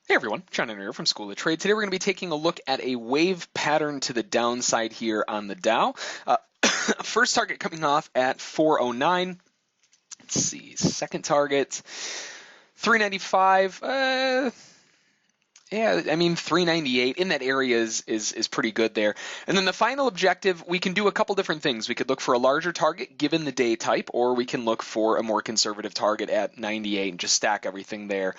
Hey everyone, John here from School of Trade. Today we're going to be taking a look at a wave pattern to the downside here on the Dow. First target coming off at 409. Let's see, second target 395. Yeah, I mean 398 in that area is pretty good there. And then the final objective, we can do a couple different things. We could look for a larger target given the day type, or we can look for a more conservative target at 98 and just stack everything there.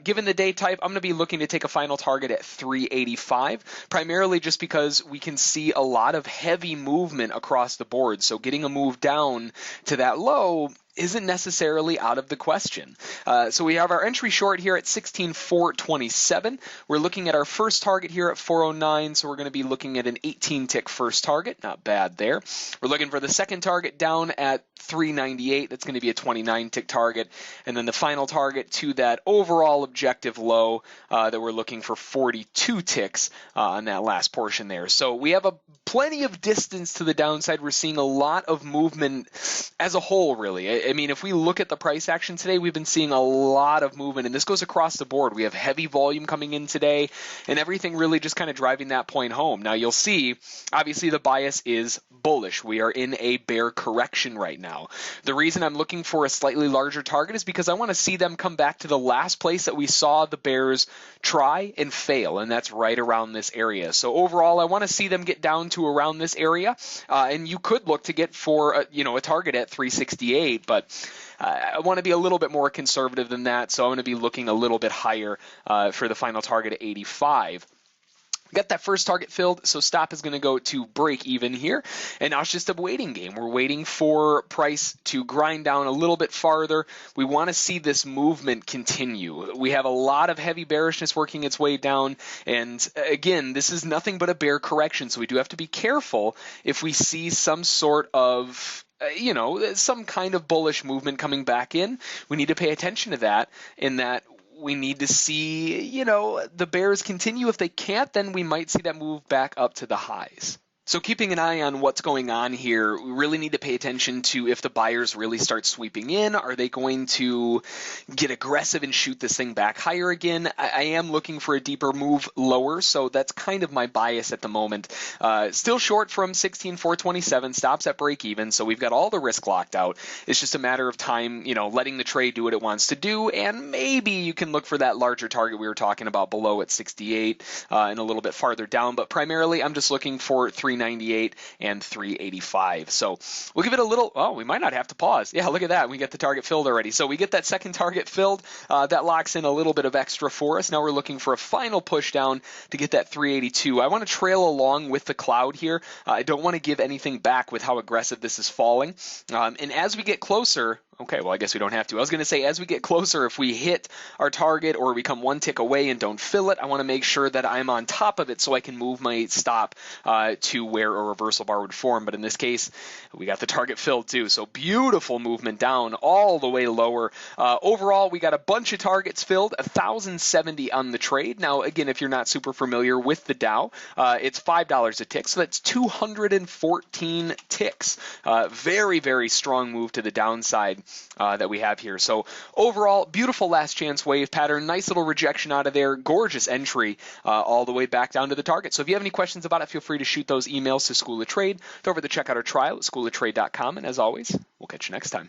Given the day type, I'm going to be looking to take a final target at 385, primarily just because we can see a lot of heavy movement across the board. So getting a move down to that low isn't necessarily out of the question. So we have our entry short here at 16,427. We're looking at our first target here at 409, so we're going to be looking at an 18-tick first target. Not bad there. We're looking for the second target down at 398. That's going to be a 29-tick target. And then the final target to that overall objective low that we're looking for 42 ticks on that last portion there. So we have plenty of distance to the downside. We're seeing a lot of movement as a whole, really. I mean, if we look at the price action today, we've been seeing a lot of movement, and this goes across the board. We have heavy volume coming in today, and everything really just kind of driving that point home. Now, you'll see, obviously, the bias is bullish. We are in a bear correction right now. The reason I'm looking for a slightly larger target is because I want to see them come back to the last place that we saw the bears try and fail, and that's right around this area. So overall, I want to see them get down to around this area, and you could look to get for a target at 368, but I want to be a little bit more conservative than that, so I'm going to be looking a little bit higher for the final target at 85. Got that first target filled, so stop is going to go to break even here. And now it's just a waiting game. We're waiting for price to grind down a little bit farther. We want to see this movement continue. We have a lot of heavy bearishness working its way down. And again, this is nothing but a bear correction, so we do have to be careful if we see some sort of some kind of bullish movement coming back in. We need to pay attention to that, in that we need to see, the bears continue. If they can't, then we might see that move back up to the highs. So keeping an eye on what's going on here, we really need to pay attention to if the buyers really start sweeping in. Are they going to get aggressive and shoot this thing back higher again? I am looking for a deeper move lower, so that's kind of my bias at the moment. Still short from 16,427, stops at break even, so we've got all the risk locked out. It's just a matter of time, letting the trade do what it wants to do, and maybe you can look for that larger target we were talking about below at 68 and a little bit farther down, but primarily I'm just looking for 398 and 385. So we'll give it a little, we might not have to pause. Yeah, look at that. We get the target filled already. So we get that second target filled. That locks in a little bit of extra for us. Now we're looking for a final push down to get that 382. I want to trail along with the cloud here. I don't want to give anything back with how aggressive this is falling. And as we get closer, okay, well, I guess we don't have to. I was going to say, as we get closer, if we hit our target or we come one tick away and don't fill it, I want to make sure that I'm on top of it so I can move my stop to where a reversal bar would form. But in this case, we got the target filled too. So beautiful movement down all the way lower. Overall, we got a bunch of targets filled, 1,070 on the trade. Now, again, if you're not super familiar with the Dow, it's $5 a tick. So that's 214 ticks. Very, very strong move to the downside that we have here. So overall, beautiful last chance wave pattern. Nice little rejection out of there. Gorgeous entry all the way back down to the target. So if you have any questions about it, feel free to shoot those emails to School of Trade. Go over to check out our trial at schooloftrade.com. And as always, we'll catch you next time.